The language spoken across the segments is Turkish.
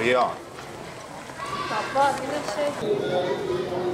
العيار. تعبان من الشيء.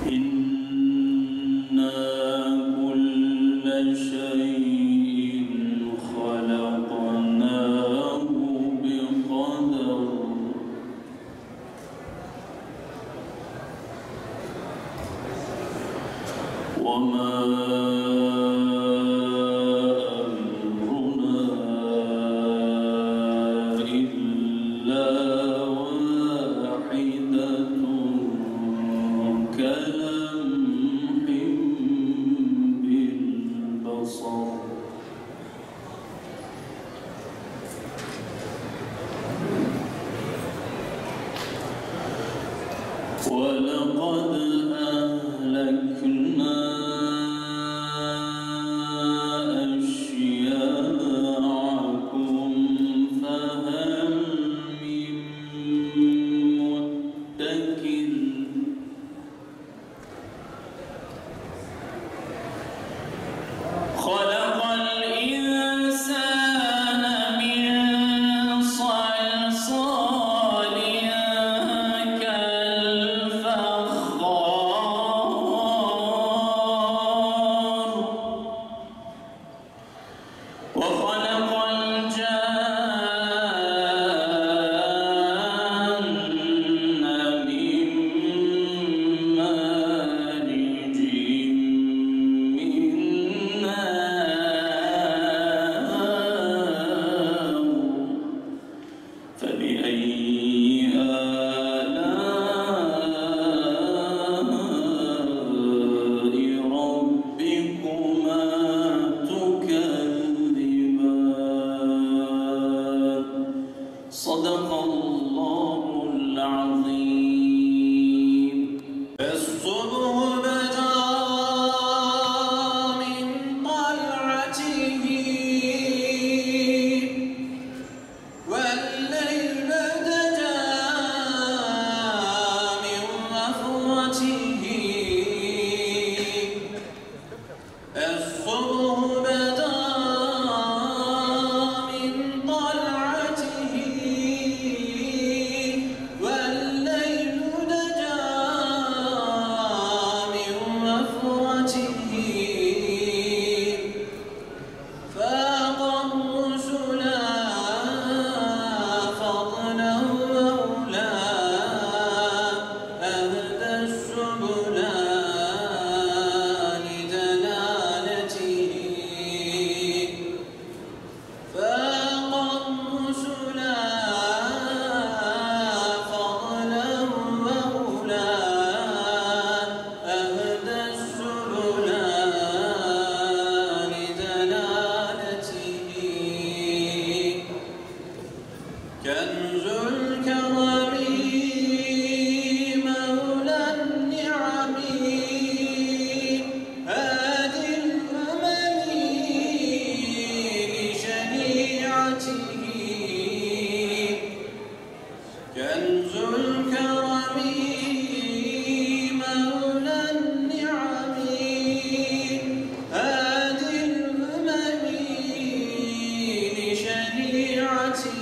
إنا كل شيء خلقناه بقدر وما أمرنا إلا واحدة كلمح بالبصر ولقد أهلكنا أشياعكم فهل من مدكر خلق الإنسان من صلصال كالفخار وخلق الجان من مارج من نار فبأي آلاء ربكما تكذبان صدق الله العظيم الصبح بدا من طلعته والليل دجى من رفوته الصبح بدا من طلعته والليل دجى من رفوته فاق الرسلا فضلا وأولى أهدى السبل لدلالته فاق الرسلا فضلا وأولى أهدى السبل لدلالته كنز الكرم مولى النعم هادي الأمم لشريعته كنز الكرم مولى النعم هادي الأمم لشريعته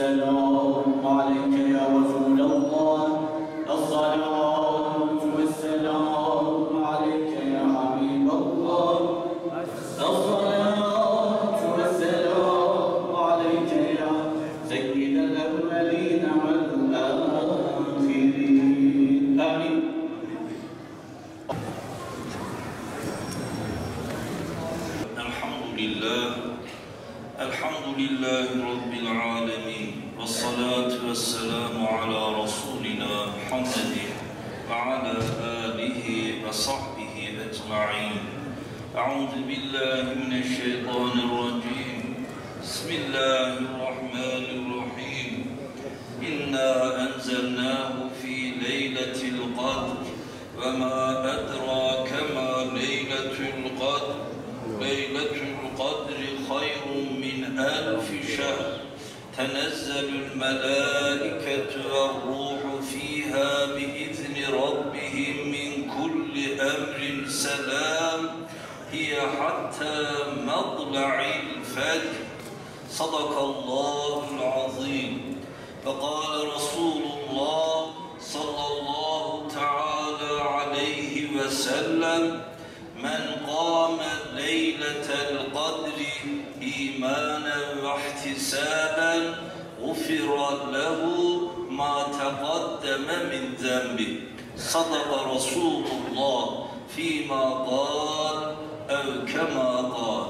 والسلام عليك يا رسول الله الصلاة والسلام عليك يا حبيب الله الصلاة والسلام عليك يا سيد الأولين والآخرين آمين. الحمد لله رب العالمين والصلاة والسلام على رسولنا محمد وعلى آله وصحبه أجمعين. أعوذ بالله من الشيطان الرجيم. بسم الله الرحمن الرحيم. إنا أنزلناه في ليلة القدر وما أدراك ما ليلة القدر. ليلة القدر خير من 1000 شهر تنزل الملائكة والروح فيها بإذن ربهم من كل أمر سلام هي حتى مطلع الفجر. صدق الله العظيم. فقال رسول الله صلى الله تعالى عليه وسلم: من قام ليلة القدر إيمانا واحتسابا غفر له ما تقدم من ذنبه. صدق رسول الله فيما قال أو كما قال.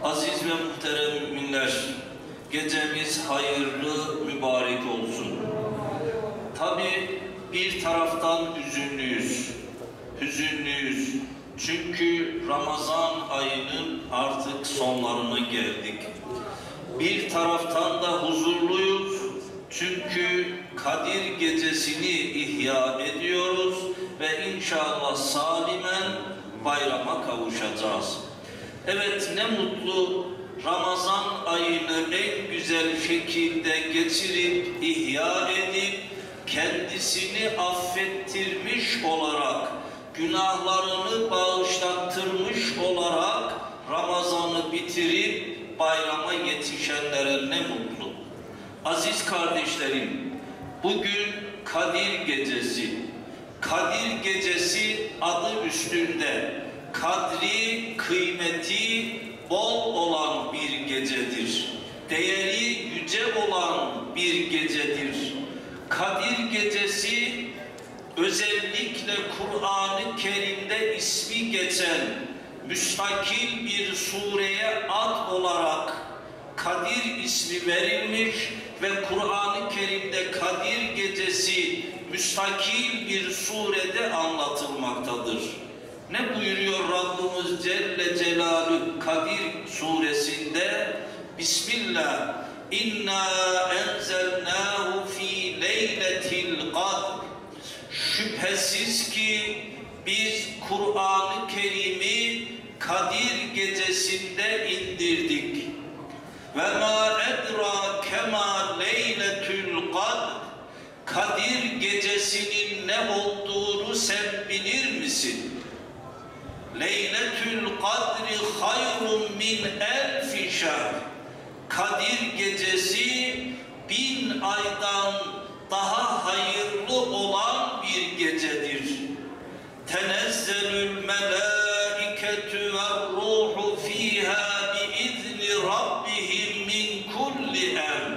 Aziz ve muhterem müminler, gecemiz hayırlı, mübarek olsun. Tabi bir taraftan hüzünlüyüz. Çünkü Ramazan ayının artık sonlarına geldik. Bir taraftan da huzurluyuz. Çünkü Kadir gecesini ihya ediyoruz ve inşallah salimen bayrama kavuşacağız. Evet, ne mutlu Ramazan ayını en güzel şekilde geçirip, ihya edip, kendisini affettirmiş olarak, günahlarını bağışlattırmış olarak Ramazan'ı bitirip bayrama yetişenlere ne mutlu. Aziz kardeşlerim, bugün Kadir Gecesi. Kadir Gecesi adı üstünde kadri, kıymeti bol olan bir gecedir. Değeri yüce olan bir gecedir. Kadir Gecesi özellikle Kur'an-ı Kerim'de ismi geçen müstakil bir sureye ad olarak Kadir ismi verilmiş ve Kur'an-ı Kerim'de Kadir Gecesi müstakil bir surede anlatılmaktadır. Ne buyuruyor Rabbimiz Celle Celaluhu Kadir suresinde? Bismillah. İnna enzelnahu fi leyletil kadr. Şüphesiz ki biz Kur'an-ı Kerim'i Kadir gecesinde indirdik. Ve ma edrake ma leyletül kadr. Kadir gecesinin ne olduğunu sen bilir misin? Leyletül kadri hayrun min 1000 şehr. Kadir gecesi 1000 aydan daha hayırlı olan bir gecedir. Tenezzelül melâiketü ve ruhu fîhâ biizni rabbihim min kulli emr.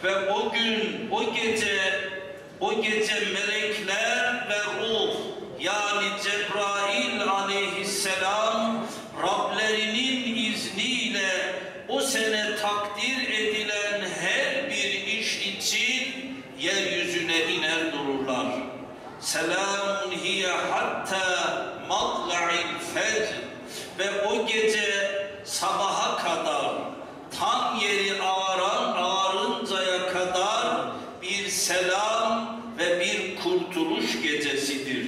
Ve o gece melekler ve ruh, yani Cebrail aleyhisselam Rablerinin izniyle o sene takdir edilen her bir iş için yeryüzüne iner dururlar. Selamun hiye hatta matla'il fecr. Ve o gece sabaha kadar, tam yeri ağarıncaya kadar bir selam ve bir kurtuluş gecesidir.